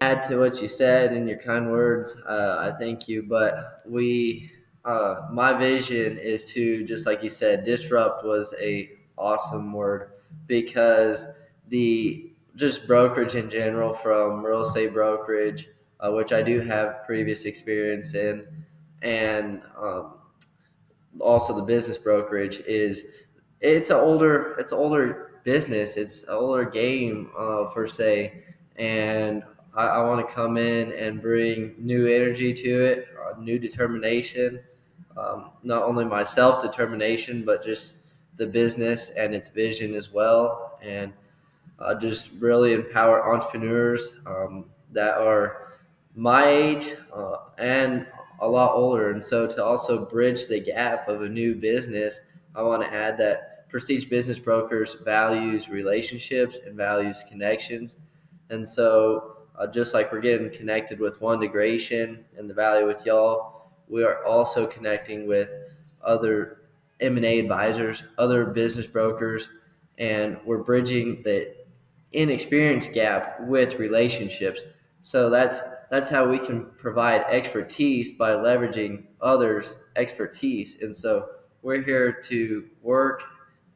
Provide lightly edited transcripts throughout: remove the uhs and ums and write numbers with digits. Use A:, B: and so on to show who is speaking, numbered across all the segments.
A: add to what you said in your kind words. I thank you. But my vision is to, just like you said, disrupt was a awesome word because the just brokerage in general, from real estate brokerage, which I do have previous experience in, and also the business brokerage is it's older business, it's an older game per se, and I want to come in and bring new energy to it, new determination, not only my self determination but just the business and its vision as well, and just really empower entrepreneurs that are my age and a lot older. And so to also bridge the gap of a new business, I want to add that Prestige Business Brokers values relationships and values connections. And so just like we're getting connected with One2Gration and the value with y'all, we are also connecting with other M&A advisors, other business brokers, and we're bridging the inexperience gap with relationships. So that's how we can provide expertise by leveraging others' expertise. And so we're here to work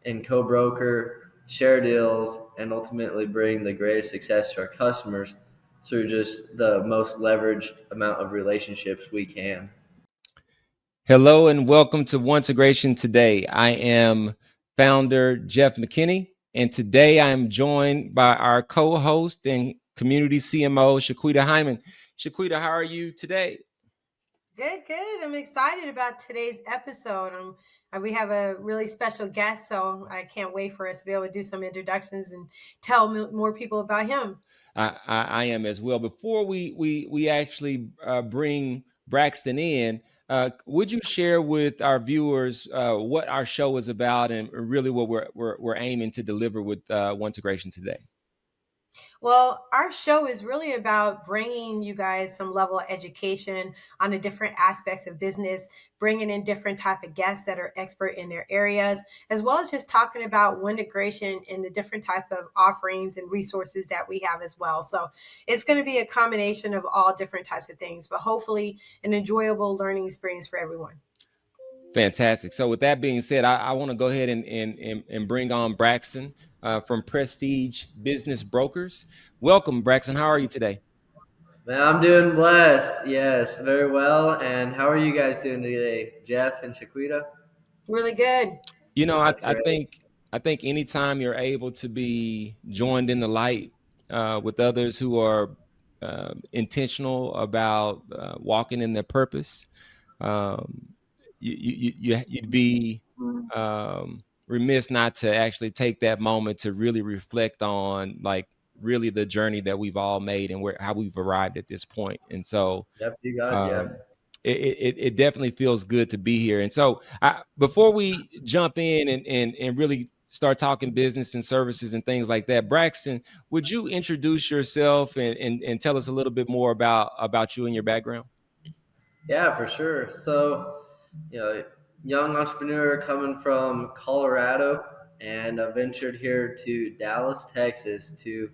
A: and co-broker, share deals, and ultimately bring the greatest success to our customers through just the most leveraged amount of relationships we can.
B: Hello and welcome to One2Gration Today. I am founder Jeff McKinney, and today I am joined by our co-host and community CMO, Shaquita Hyman. Shaquita, how are you today?
C: Good. I'm excited about today's episode. We have a really special guest, so I can't wait for us to be able to do some introductions and tell more people about him.
B: I am as well. Before we actually bring Braxton in, would you share with our viewers what our show is about and really what we're aiming to deliver with One2Gration today?
C: Well, our show is really about bringing you guys some level of education on the different aspects of business, bringing in different type of guests that are expert in their areas, as well as just talking about integration and the different type of offerings and resources that we have as well. So it's going to be a combination of all different types of things, but hopefully an enjoyable learning experience for everyone.
B: Fantastic. So with that being said, I want to go ahead and bring on Braxton from Prestige Business Brokers. Welcome, Braxton. How are you today?
A: Man, I'm doing blessed. Yes, very well. And how are you guys doing today, Jeff and Shaquita?
C: Really good.
B: You know,
A: That's great.
B: I think anytime you're able to be joined in the light with others who are intentional about walking in their purpose, um, you'd be remiss not to actually take that moment to really reflect on like really the journey that we've all made and how we've arrived at this point. And so
A: Yep, you got it, Jeff.
B: um, it definitely feels good to be here. And so before we jump in and really start talking business and services and things like that, Braxton, would you introduce yourself and tell us a little bit more about you and your background?
A: Yeah, for sure. So, young entrepreneur coming from Colorado, and I ventured here to Dallas, Texas to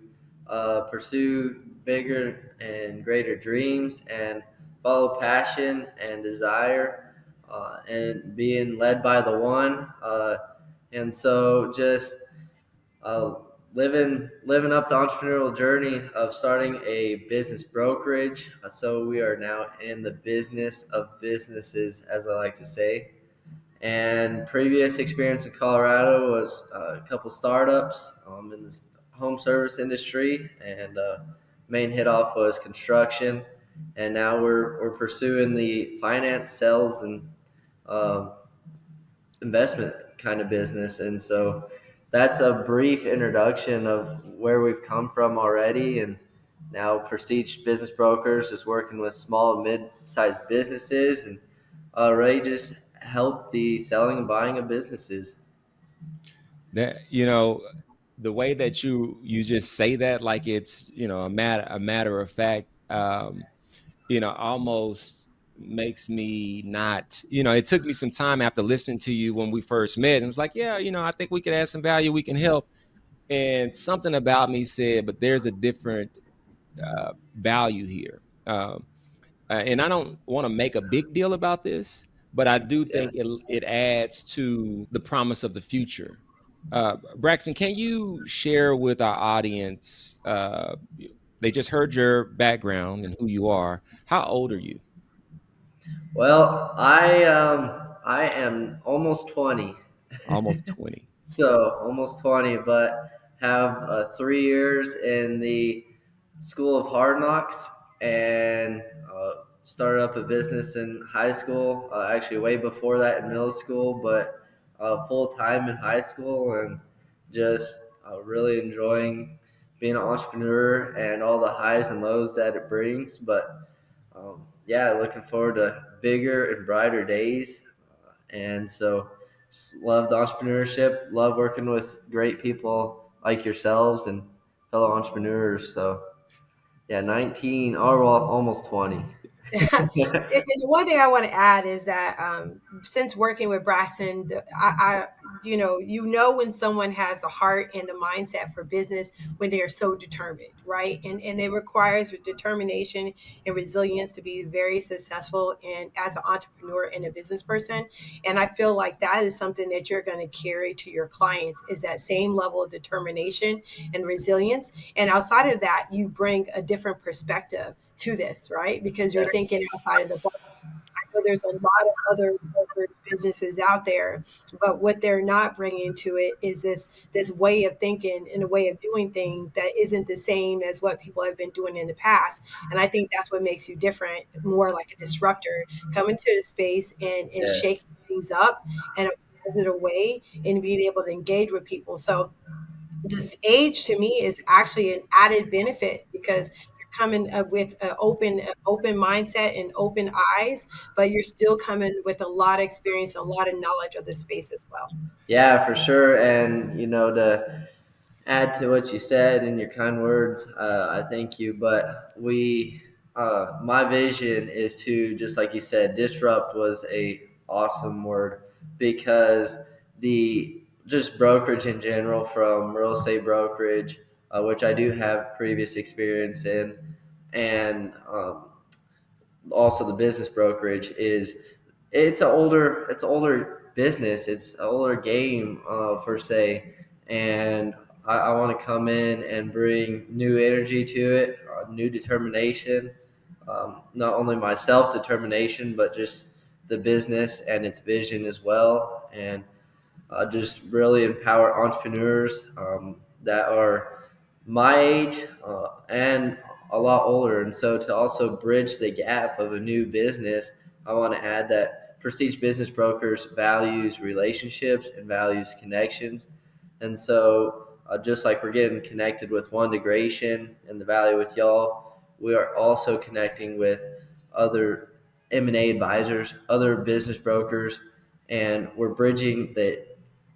A: pursue bigger and greater dreams and follow passion and desire, and being led by the one. And so just uh, living up the entrepreneurial journey of starting a business brokerage. So we are now in the business of businesses, as I like to say. And previous experience in Colorado was a couple startups in the home service industry, and main hit off was construction. And now we're pursuing the finance, sales, and um, investment kind of business. And so that's a brief introduction of where we've come from already. And now Prestige Business Brokers is working with small and mid-sized businesses and already just help the selling and buying of businesses.
B: That the way that you just say that like it's a matter of fact, almost makes me not, it took me some time after listening to you when we first met, and it's like, yeah, I think we could add some value, we can help. And something about me said, but there's a different value here. And I don't want to make a big deal about this, but I do
A: Yeah.
B: think it adds to the promise of the future. Braxton, can you share with our audience? They just heard your background and who you are. How old are you?
A: Well, I am almost 20.
B: Almost 20.
A: So almost 20, but have 3 years in the School of Hard Knocks and started up a business in high school. Actually, way before that in middle school, but full time in high school, and just really enjoying being an entrepreneur and all the highs and lows that it brings. But yeah, looking forward to bigger and brighter days. And so, just love the entrepreneurship, love working with great people like yourselves and fellow entrepreneurs. So, yeah, 19, or well, almost 20.
C: And the one thing I want to add is that since working with Braxton, when someone has a heart and a mindset for business when they are so determined, right? And it requires determination and resilience to be very successful and as an entrepreneur and a business person. And I feel like that is something that you're going to carry to your clients is that same level of determination and resilience. And outside of that, you bring a different perspective to this, right? Because you're
A: Yes.
C: thinking outside of the box. I know there's a lot of other brokerage businesses out there, but what they're not bringing to it is this way of thinking and a way of doing things that isn't the same as what people have been doing in the past. And I think that's what makes you different, more like a disruptor, coming to the space and
A: Yes.
C: shaking things up in a positive way and being able to engage with people. So this age to me is actually an added benefit because you're coming with an open mindset and open eyes, but you're still coming with a lot of experience, a lot of knowledge of the space as well.
A: Yeah, for sure. And, to add to what you said in your kind words, I thank you. But my vision is to, just like you said, disrupt was a awesome word because the just brokerage in general, from real estate brokerage, which I do have previous experience in, and also the business brokerage is it's older business, it's an older game, per se, and I want to come in and bring new energy to it, new determination, not only my self determination but just the business and its vision as well, and just really empower entrepreneurs that are my age and a lot older. And so, to also bridge the gap of a new business, I want to add that Prestige Business Brokers values relationships and values connections. And so, just like we're getting connected with One2Gration and the value with y'all, we are also connecting with other M&A advisors, other business brokers, and we're bridging the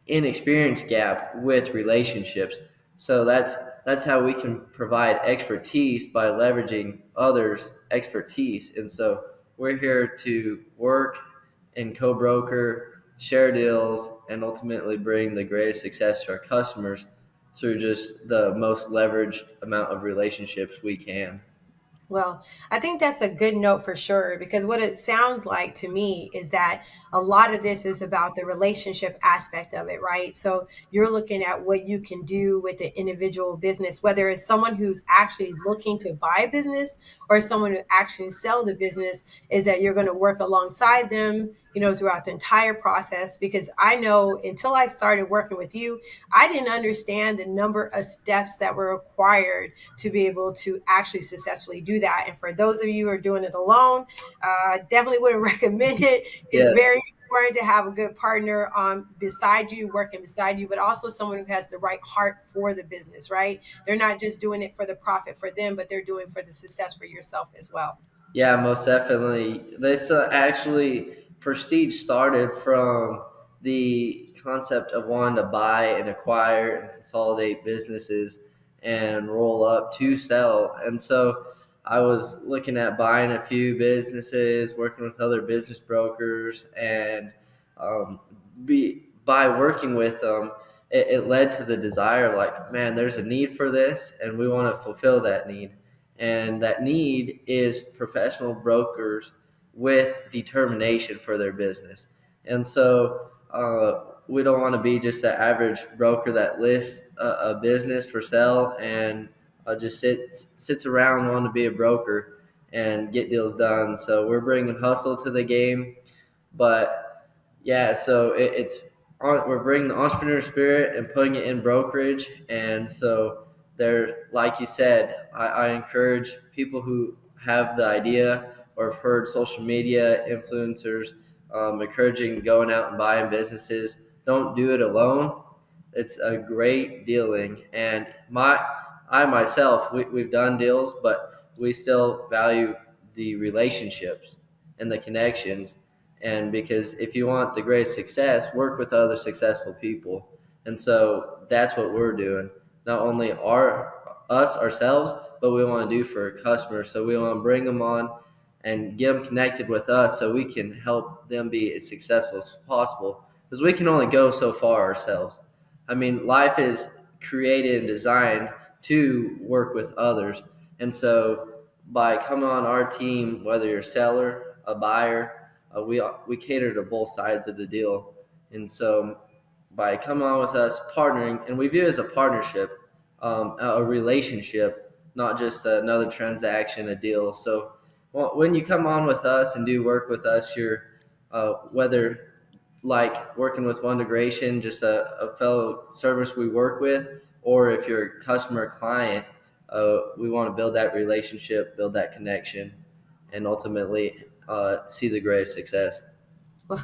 A: inexperience gap with relationships. So that's how we can provide expertise by leveraging others' expertise. And so we're here to work and co-broker, share deals, and ultimately bring the greatest success to our customers through just the most leveraged amount of relationships we can.
C: Well, I think that's a good note for sure because what it sounds like to me is that a lot of this is about the relationship aspect of it, right? So you're looking at what you can do with the individual business, whether it's someone who's actually looking to buy a business or someone who actually sell the business, is that you're going to work alongside them, throughout the entire process. Because I know until I started working with you, I didn't understand the number of steps that were required to be able to actually successfully do that. And for those of you who are doing it alone, definitely wouldn't recommend it. It's
A: Yes.
C: very important to have a good partner beside you, working beside you, but also someone who has the right heart for the business, right? They're not just doing it for the profit for them, but they're doing it for the success for yourself as well.
A: Yeah, most definitely. This actually, Prestige started from the concept of wanting to buy and acquire and consolidate businesses and roll up to sell. And so I was looking at buying a few businesses, working with other business brokers, and by working with them, it led to the desire, like, man, there's a need for this, and we want to fulfill that need. and that need is professional brokers with determination for their business. And so we don't want to be just the average broker that lists a business for sale and just sits around wanting to be a broker and get deals done. So we're bringing hustle to the game, but yeah, so we're bringing the entrepreneur spirit and putting it in brokerage. And so there, like you said, I encourage people who have the idea or have heard social media influencers encouraging going out and buying businesses. Don't do it alone. It's a great dealing. And I myself, we've done deals, but we still value the relationships and the connections. And because if you want the greatest success, work with other successful people. And so that's what we're doing. Not only us ourselves, but we want to do for customers. So we want to bring them on and get them connected with us so we can help them be as successful as possible. Because we can only go so far ourselves. I mean, life is created and designed to work with others. And so by coming on our team, whether you're a seller, a buyer, we cater to both sides of the deal. And so by coming on with us, partnering, and we view it as a partnership, a relationship, not just another transaction, a deal. So when you come on with us and do work with us, you're whether like working with One2Gration, just a fellow service we work with, or if you're a customer or client, we want to build that relationship, build that connection, and ultimately see the greatest success.
C: Well,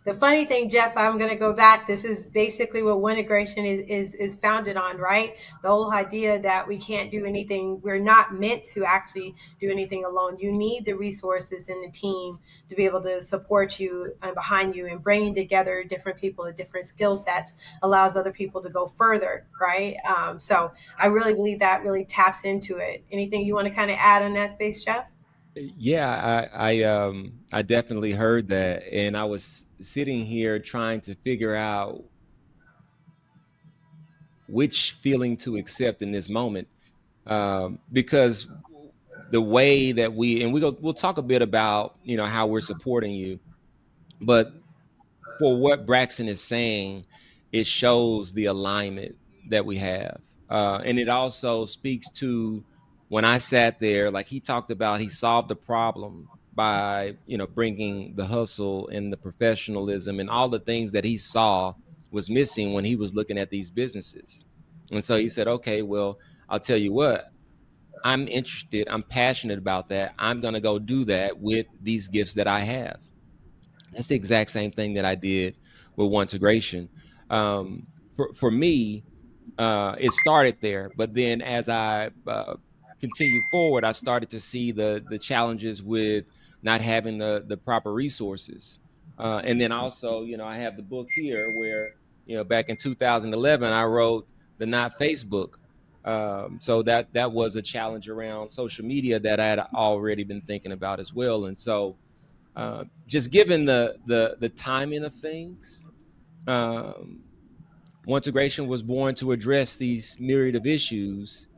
C: the funny thing, Jeff, I'm going to go back. This is basically what One2Gration is founded on, right? The whole idea that we can't do anything. We're not meant to actually do anything alone. You need the resources in the team to be able to support you and behind you, and bringing together different people with different skill sets allows other people to go further, right? So I really believe that really taps into it. Anything you want to kind of add on that space, Jeff?
B: Yeah, I definitely heard that, and I was sitting here trying to figure out which feeling to accept in this moment, because the way that we'll talk a bit about how we're supporting you, but for what Braxton is saying, it shows the alignment that we have. And it also speaks to when I sat there, like he talked about, he solved the problem by, bringing the hustle and the professionalism and all the things that he saw was missing when he was looking at these businesses. And so he said, okay, well, I'll tell you what, I'm interested, I'm passionate about that. I'm going to go do that with these gifts that I have. That's the exact same thing that I did with One2Gration. For me, it started there, but then as I continued forward, I started to see the challenges with not having the proper resources, and then also, I have the book here where back in 2011 I wrote the Not Facebook. So that was a challenge around social media that I had already been thinking about as well, and so just given the timing of things, um, One2Gration was born to address these myriad of issues,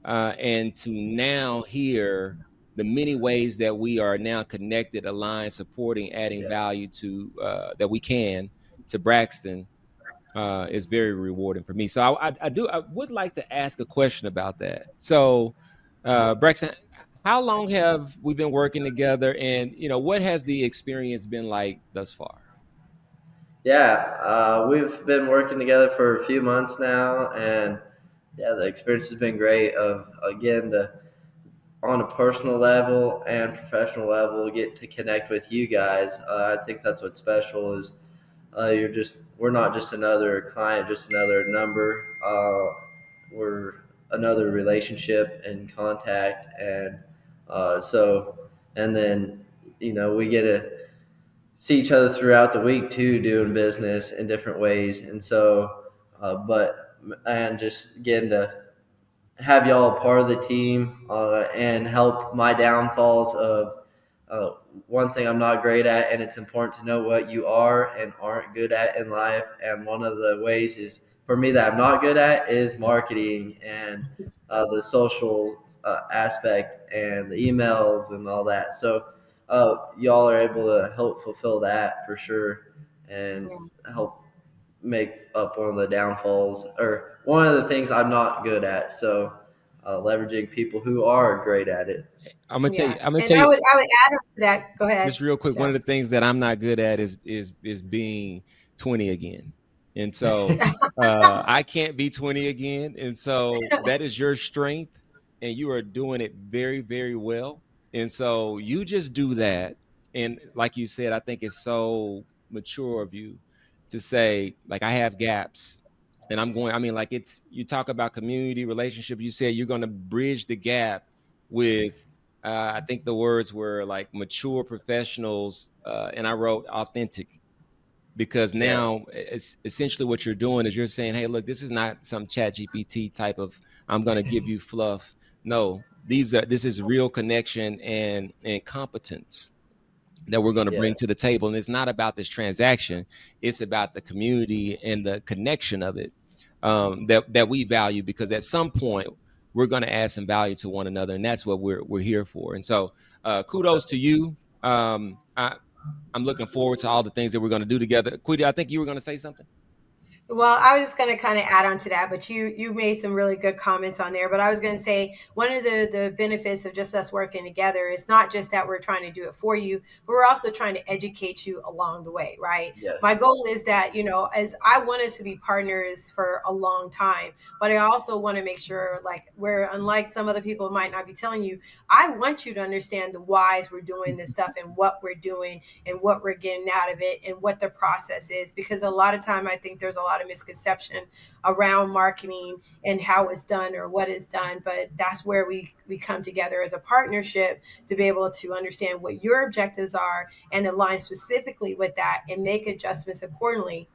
B: and to now hear the many ways that we are now connected, aligned, supporting, adding
A: Yeah.
B: value to that we can to Braxton is very rewarding for me. So I would like to ask a question about that. So, Braxton, how long have we been working together, and what has the experience been like thus far?
A: Yeah, we've been working together for a few months now, and yeah, the experience has been great. Of again, the on a personal level and professional level, get to connect with you guys. I think that's what's special is we're not just another client, just another number. We're another relationship and contact, and so and then we get to see each other throughout the week too, doing business in different ways, and so but and just getting to have y'all a part of the team and help my downfalls of uh, one thing I'm not great at, and it's important to know what you are and aren't good at in life. And one of the ways is for me that I'm not good at is marketing and the social aspect and the emails and all that. So y'all are able to help fulfill that for sure and
C: Yeah.
A: help make up one of the downfalls or one of the things I'm not good at. So leveraging people who are great at it.
B: I'm gonna tell
C: Yeah.
B: you. I'm gonna
C: And
B: tell you
C: I would add on to that. Go
B: just
C: ahead,
B: real quick. One of
C: Jeff.
B: the things that I'm not good at is being 20 again, and so I can't be 20 again, and so that is your strength, and you are doing it very, very well. And so you just do that, and like you said, I think it's so mature of you to say, like, I have gaps. And I'm going, I mean, like, it's, you talk about community relationships. You said you're going to bridge the gap with I think the words were like mature professionals, and I wrote authentic because
A: Yeah.
B: now it's essentially what you're doing is you're saying, hey, look, this is not some chat GPT type of I'm going to give you fluff. No, this is real connection and competence that we're going to bring to
A: Yes.
B: the table. And it's not about this transaction. It's about the community and the connection of it that we value, because at some point we're going to add some value to one another. And that's what we're here for. And so kudos to you. I'm looking forward to all the things that we're going to do together. Quita, I think you were going to say something.
C: Well, I was just going to kind of add on to that, but you made some really good comments on there. But I was going to say one of the benefits of just us working together is not just that we're trying to do it for you, but we're also trying to educate you along the way, right?
A: Yes.
C: My goal is that, as I want us to be partners for a long time, but I also want to make sure, like, where unlike some other people might not be telling you, I want you to understand the whys we're doing this stuff and what we're doing and what we're getting out of it and what the process is, because a lot of time I think there's a lot of misconception around marketing and how it's done or what is done, but that's where we come together as a partnership to be able to understand what your objectives are and align specifically with that and make adjustments accordingly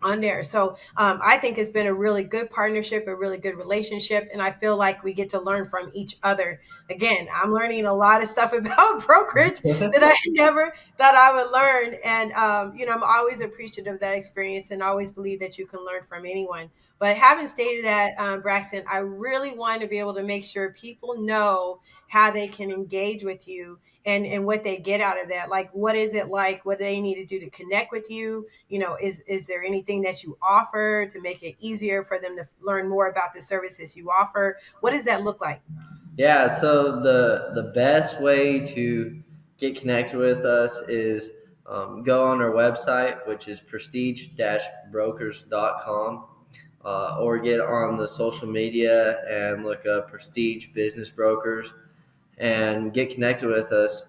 C: on there. So I think it's been a really good partnership, a really good relationship, and I feel like we get to learn from each other. Again, I'm learning a lot of stuff about brokerage that I never thought I would learn, and I'm always appreciative of that experience, and always believe that you can learn from anyone. But having stated that, Braxton, I really want to be able to make sure people know how they can engage with you and what they get out of that. Like, what is it like? What they need to do to connect with you? Is there anything that you offer to make it easier for them to learn more about the services you offer? What does that look like?
A: Yeah, so the best way to get connected with us is go on our website, which is prestige-brokers.com, or get on the social media and look up Prestige Business Brokers and get connected with us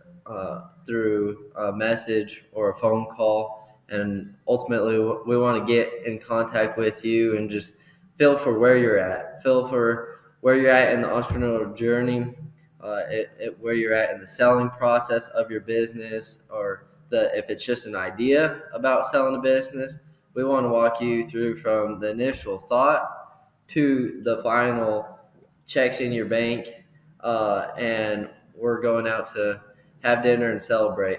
A: through a message or a phone call. And ultimately, we want to get in contact with you and just feel for where you're at, feel for where you're at in the entrepreneurial journey, where you're at in the selling process of your business, or if it's just an idea about selling a business. We want to walk you through from the initial thought to the final checks in your bank, and we're going out to have dinner and celebrate.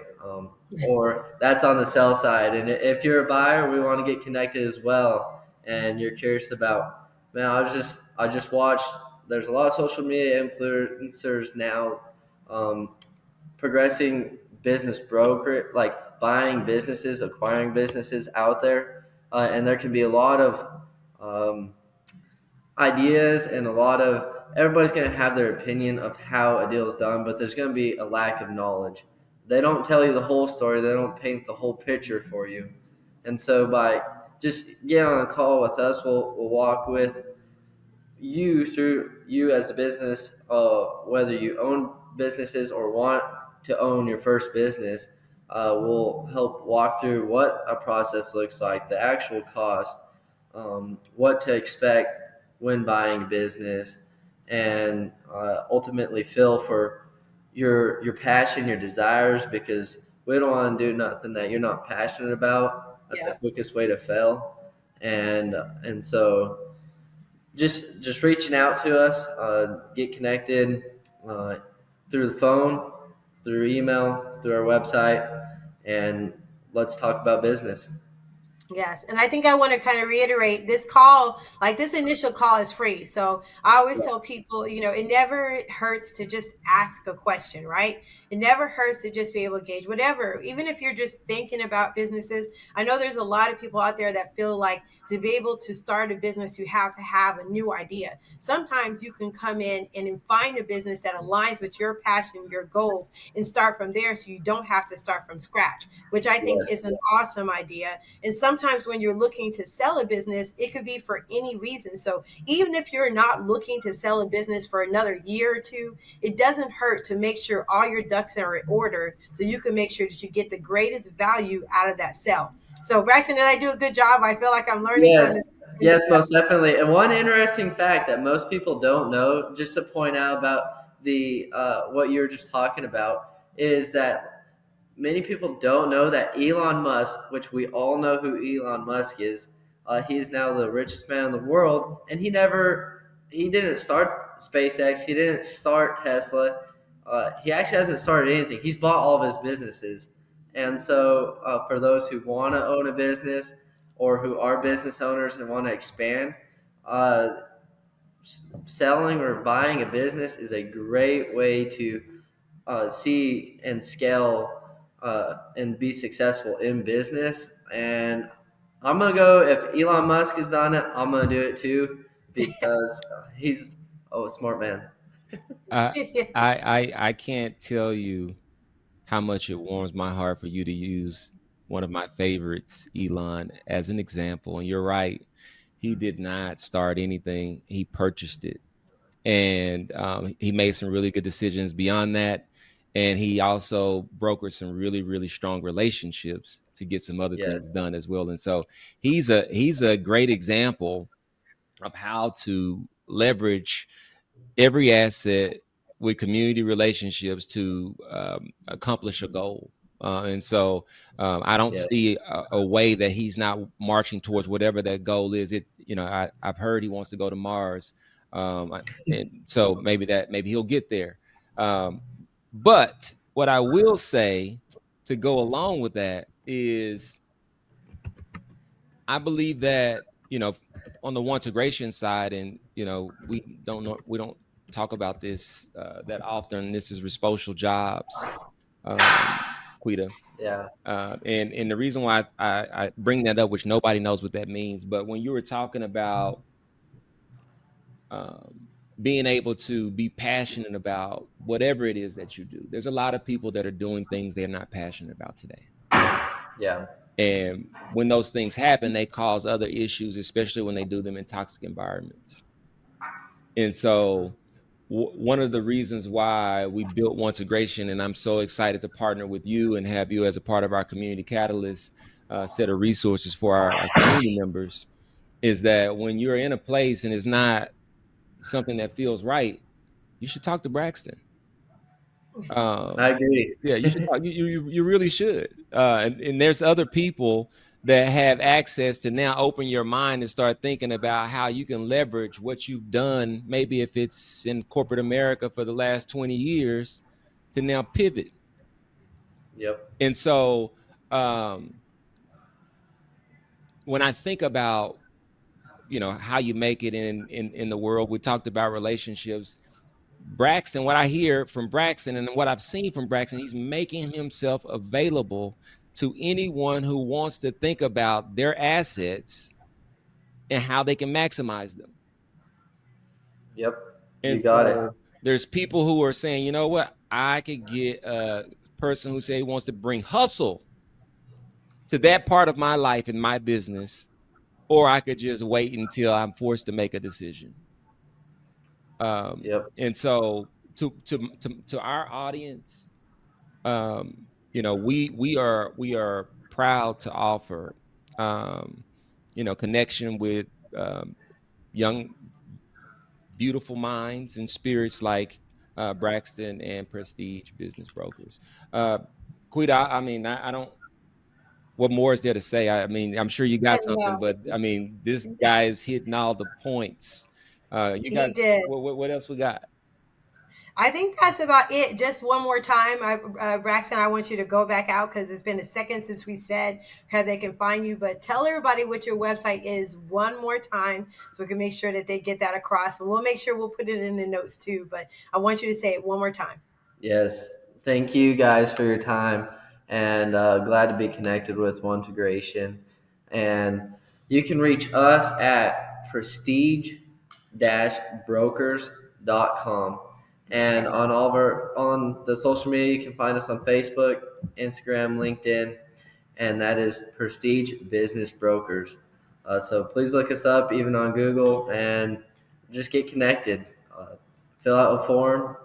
A: Or that's on the sell side. And if you're a buyer, we want to get connected as well. And you're curious about, man, I just watched. There's a lot of social media influencers now progressing business broker, like buying businesses, acquiring businesses out there, and there can be a lot of um, ideas and a lot of everybody's going to have their opinion of how a deal is done, but there's going to be a lack of knowledge. They don't tell you the whole story, they don't paint the whole picture for you. And so by just getting on a call with us, we'll walk with you through you as a business, whether you own businesses or want to own your first business. We'll help walk through what a process looks like, the actual cost, what to expect when buying a business, and ultimately feel for your passion, your desires, because we don't want to do nothing that you're not passionate about. That's the
C: Yeah.
A: quickest way to fail. And so just reaching out to us, get connected uh, through the phone, through email, through our website, and let's talk about business.
C: Yes. And I think I want to kind of reiterate this call, like this initial call is free. So I always tell people, it never hurts to just ask a question, right? It never hurts to just be able to gauge whatever, even if you're just thinking about businesses. I know there's a lot of people out there that feel like to be able to start a business, you have to have a new idea. Sometimes you can come in and find a business that aligns with your passion, your goals, and start from there so you don't have to start from scratch, which I think
A: Yes.
C: is an awesome idea. And sometimes when you're looking to sell a business, it could be for any reason. So even if you're not looking to sell a business for another year or two, it doesn't hurt to make sure all your ducks are in order so you can make sure that you get the greatest value out of that sale. So Braxton, did I do a good job? I feel like I'm learning
A: Yes.
C: something.
A: Yes, most definitely. And one interesting fact that most people don't know, just to point out about the what you were just talking about, is that many people don't know that Elon Musk, which we all know who Elon Musk is, he is now the richest man in the world, and he didn't start SpaceX, he didn't start Tesla, he actually hasn't started anything. He's bought all of his businesses, and so for those who want to own a business or who are business owners and want to expand, uh, selling or buying a business is a great way to see and scale and be successful in business. And I'm gonna go if Elon Musk has done it, I'm gonna do it too because he's a smart man.
B: I I can't tell you how much it warms my heart for you to use one of my favorites, Elon, as an example. And you're right, he did not start anything; he purchased it, and he made some really good decisions beyond that. And he also brokered some really, really strong relationships to get some other things
A: Yes,
B: done as well. And so he's a great example of how to leverage every asset with community relationships to accomplish a goal. And so I don't
A: yes,
B: see a way that he's not marching towards whatever that goal is. I've heard he wants to go to Mars, and so maybe he'll get there. Um, but what I will say to go along with that is I believe that, on the integration side, and we don't talk about this that often. This is responsible jobs, um, Quita,
A: yeah,
B: and the reason why I bring that up, which nobody knows what that means, but when you were talking about um, being able to be passionate about whatever it is that you do, there's a lot of people that are doing things they're not passionate about today.
A: yeah,
B: And when those things happen, they cause other issues, especially when they do them in toxic environments. And so, one of the reasons why we built One2Gration, and I'm so excited to partner with you and have you as a part of our community catalyst set of resources for our community members, is that when you're in a place and it's not something that feels right, you should talk to Braxton.
A: I
B: Um,
A: agree.
B: yeah, you should talk. You really should. And there's other people that have access to now open your mind and start thinking about how you can leverage what you've done. Maybe if it's in corporate America for the last 20 years, to now pivot.
A: Yep,
B: And so um, when I think about how you make it in the world, we talked about relationships. Braxton, what I hear from Braxton and what I've seen from Braxton, he's making himself available to anyone who wants to think about their assets and how they can maximize them.
A: yep,
B: And
A: you got it.
B: so there's people who are saying, you know what, I could get a person who say he wants to bring hustle to that part of my life and my business, or I could just wait until I'm forced to make a decision.
A: Yep,
B: And so to our audience, we are proud to offer connection with um, young beautiful minds and spirits like Braxton and Prestige Business Brokers. uh Quita, I don't, what more is there to say? I mean, I'm sure you got something,
C: No,
B: but I mean, this guy is hitting all the points. You got
C: he did.
B: what else we got?
C: I think that's about it. Just one more time, Braxton, I want you to go back out because it's been a second since we said how they can find you. But tell everybody what your website is one more time so we can make sure that they get that across. And we'll make sure we'll put it in the notes too. But I want you to say it one more time.
A: Yes. Thank you guys for your time, and glad to be connected with One2Gration. And you can reach us at prestige-brokers.com. And
C: Okay.
A: on all of our on the social media, you can find us on Facebook, Instagram, LinkedIn, and that is Prestige Business Brokers. So please look us up, even on Google, and just get connected. Fill out a form,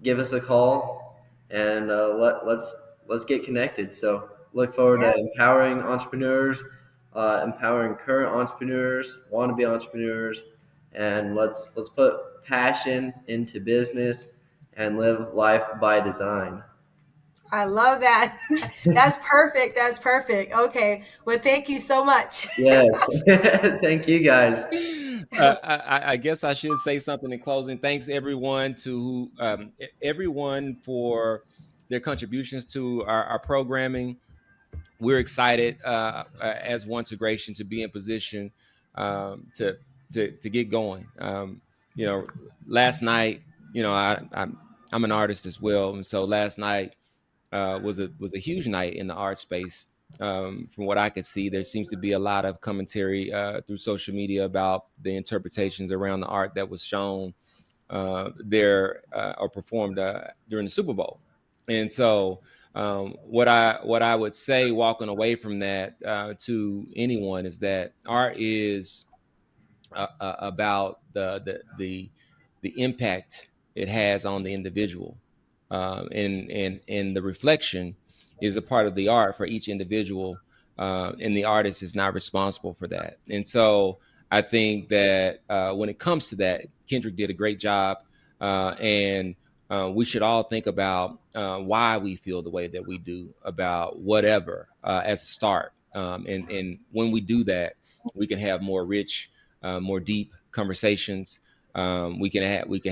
A: give us a call, and let's get connected. So look forward to
C: Yeah.
A: empowering entrepreneurs, empowering current entrepreneurs, want to be entrepreneurs, and let's put passion into business and live life by design.
C: I love that. That's perfect. That's perfect. Okay. Well, thank you so much.
A: Yes, thank you guys.
B: I guess I should say something in closing. Thanks everyone for their contributions to our programming. We're excited as One2Gration to be in position to get going. Last night, I'm an artist as well, and so last night was a huge night in the art space. From what I could see, there seems to be a lot of commentary through social media about the interpretations around the art that was shown there or performed during the Super Bowl. And so, what I would say, walking away from that to anyone, is that art is about the impact it has on the individual, and the reflection is a part of the art for each individual, and the artist is not responsible for that. And so I think that when it comes to that, Kendrick did a great job, and we should all think about why we feel the way that we do about whatever as a start. And when we do that, we can have more rich, more deep conversations. We can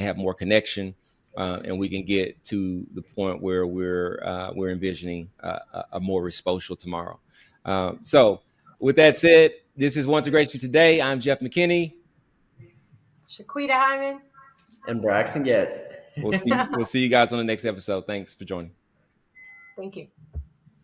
B: have more connection, and we can get to the point where we're envisioning a more respectful tomorrow. So, with that said, this is One2Gration Today. I'm Jeff McKinney.
C: Shaquita Hyman.
A: And Braxton gets.
B: We'll see you guys on the next episode. Thanks for joining.
C: Thank you.